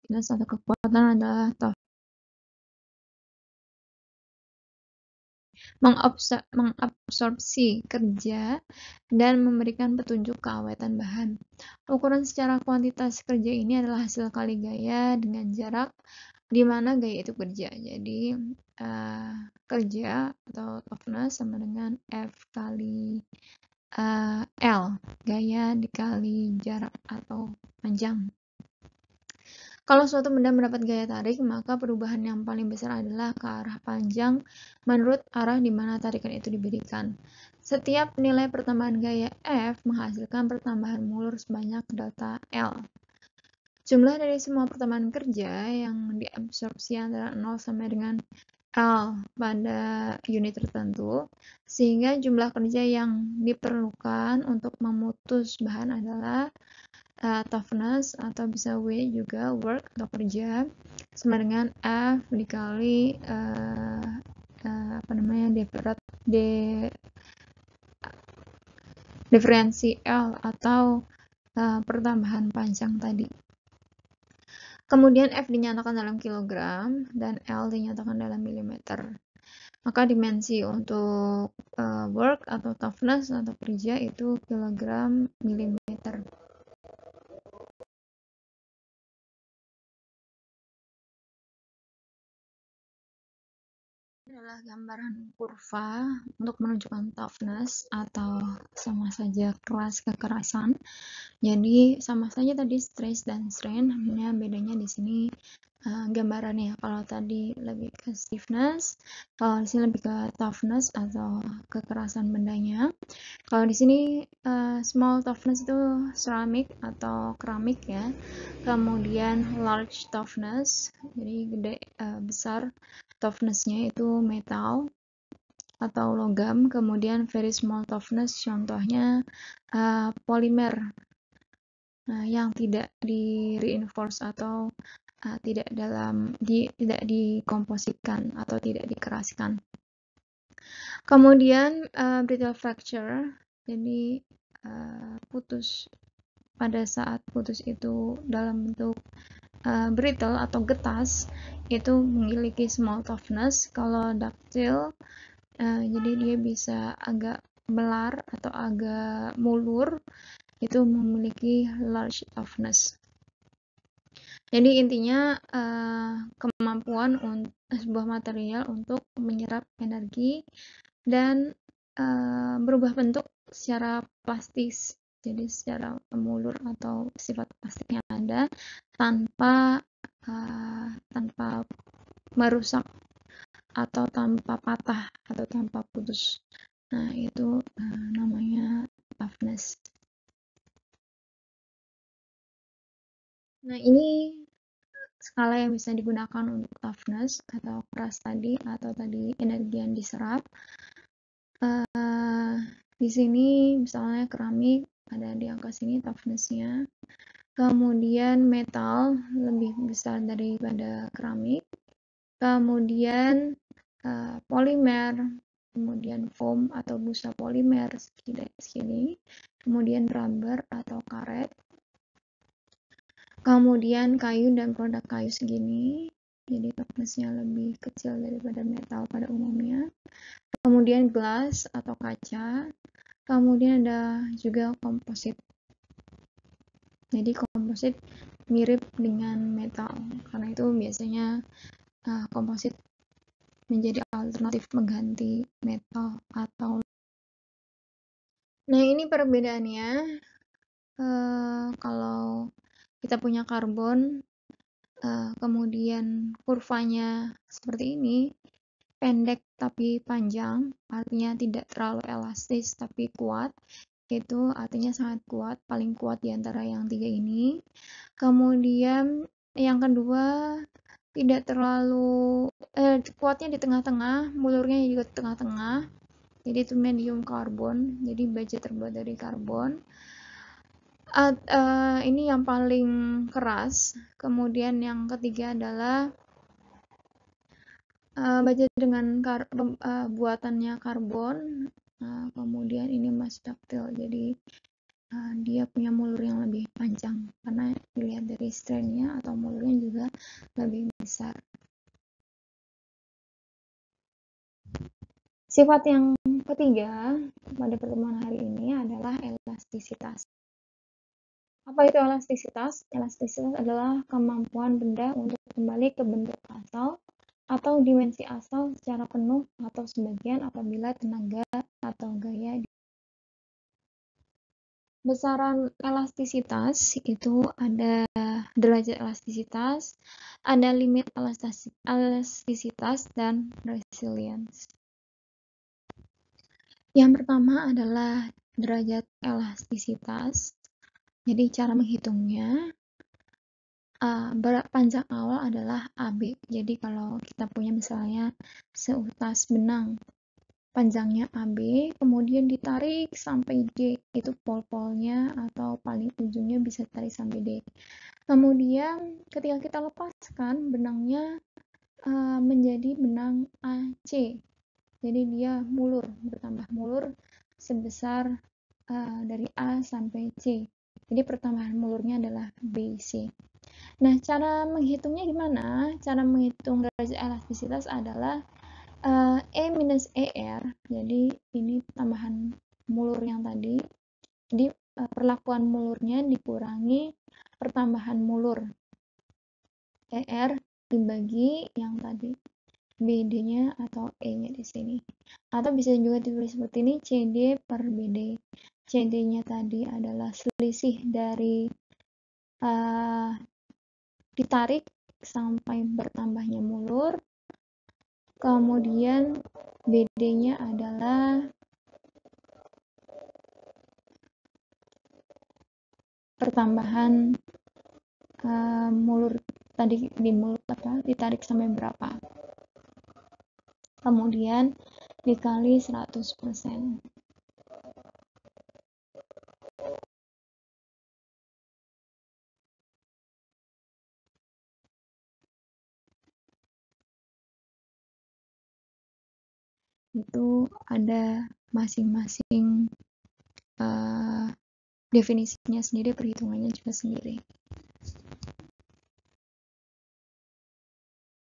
toughness atau kekuatan adalah mengabsorpsi kerja dan memberikan petunjuk keawetan bahan. Ukuran secara kuantitas kerja ini adalah hasil kali gaya dengan jarak di mana gaya itu kerja. Jadi kerja atau toughness sama dengan F kali L, gaya dikali jarak atau panjang. Kalau suatu benda mendapat gaya tarik, maka perubahan yang paling besar adalah ke arah panjang menurut arah di mana tarikan itu diberikan. Setiap nilai pertambahan gaya F menghasilkan pertambahan mulur sebanyak delta L. Jumlah dari semua pertambahan kerja yang diabsorpsi antara 0 sampai dengan L pada unit tertentu, sehingga jumlah kerja yang diperlukan untuk memutus bahan adalah toughness atau bisa W juga work atau kerja sama dengan F dikali diferensi L atau pertambahan panjang tadi. Kemudian F dinyatakan dalam kilogram dan L dinyatakan dalam milimeter. Maka dimensi untuk work atau toughness atau kerja itu kilogram milimeter. Adalah gambaran kurva untuk menunjukkan toughness atau sama saja keras kekerasan. Jadi sama saja tadi stress dan strain, hanya bedanya di sini gambarannya. Kalau tadi lebih ke stiffness, kalau di sini lebih ke toughness atau kekerasan bendanya. Kalau di sini small toughness itu ceramic atau keramik ya. Kemudian large toughness, jadi gede besar toughness-nya itu metal atau logam. Kemudian very small toughness contohnya polimer yang tidak di reinforce atau tidak dikompositkan atau tidak dikeraskan. Kemudian brittle fracture, jadi putus pada saat putus itu dalam bentuk brittle atau getas itu memiliki small toughness. Kalau ductile jadi dia bisa agak melar atau agak mulur, itu memiliki large toughness. Jadi intinya kemampuan sebuah material untuk menyerap energi dan berubah bentuk secara plastis, jadi secara mulur atau sifat plastik yang ada tanpa merusak atau tanpa patah atau tanpa putus. Nah itu namanya toughness. Nah ini skala yang bisa digunakan untuk toughness atau keras tadi atau tadi energi yang diserap. Di sini misalnya keramik ada di angka sini toughness-nya. Kemudian metal lebih besar daripada keramik. Kemudian polimer, kemudian foam atau busa polimer segini. Kemudian rubber atau karet. Kemudian kayu dan produk kayu segini, jadi toughness-nya lebih kecil daripada metal pada umumnya. Kemudian glass atau kaca. Kemudian ada juga komposit. Jadi komposit mirip dengan metal, karena itu biasanya komposit menjadi alternatif mengganti metal atau. Nah ini perbedaannya. Kalau kita punya karbon, kemudian kurvanya seperti ini, pendek tapi panjang, artinya tidak terlalu elastis tapi kuat, itu artinya sangat kuat, paling kuat di antara yang tiga ini. Kemudian yang kedua, tidak terlalu kuatnya di tengah-tengah, mulurnya juga di tengah-tengah, jadi itu medium karbon, jadi baja terbuat dari karbon. Ini yang paling keras. Kemudian yang ketiga adalah baja dengan buatannya karbon. Kemudian ini masih ductile, jadi dia punya mulur yang lebih panjang karena dilihat dari dari strainnya atau mulurnya juga lebih besar. Sifat yang ketiga pada pertemuan hari ini adalah elastisitas. Apa itu elastisitas? Elastisitas adalah kemampuan benda untuk kembali ke bentuk asal atau dimensi asal secara penuh atau sebagian apabila tenaga atau gaya. Besaran elastisitas itu ada derajat elastisitas, ada limit elastisitas, dan resilience. Yang pertama adalah derajat elastisitas. Jadi cara menghitungnya, berat panjang awal adalah AB. Jadi kalau kita punya misalnya seutas benang panjangnya AB, kemudian ditarik sampai D, itu pol-polnya atau paling ujungnya bisa tarik sampai D. Kemudian ketika kita lepaskan benangnya menjadi benang AC, jadi dia mulur, bertambah mulur sebesar dari A sampai C. Jadi pertambahan mulurnya adalah BC. Nah, cara menghitungnya gimana? Cara menghitung derajat elastisitas adalah E minus ER, jadi ini tambahan mulur yang tadi, jadi perlakuan mulurnya dikurangi pertambahan mulur ER dibagi yang tadi BD-nya atau E-nya di sini, atau bisa juga ditulis seperti ini, CD per BD. CD-nya tadi adalah selisih dari ditarik sampai bertambahnya mulur, kemudian BD-nya adalah pertambahan mulur tadi di mulut ditarik sampai berapa, kemudian dikali 100%. Itu ada masing-masing definisinya sendiri, perhitungannya juga sendiri.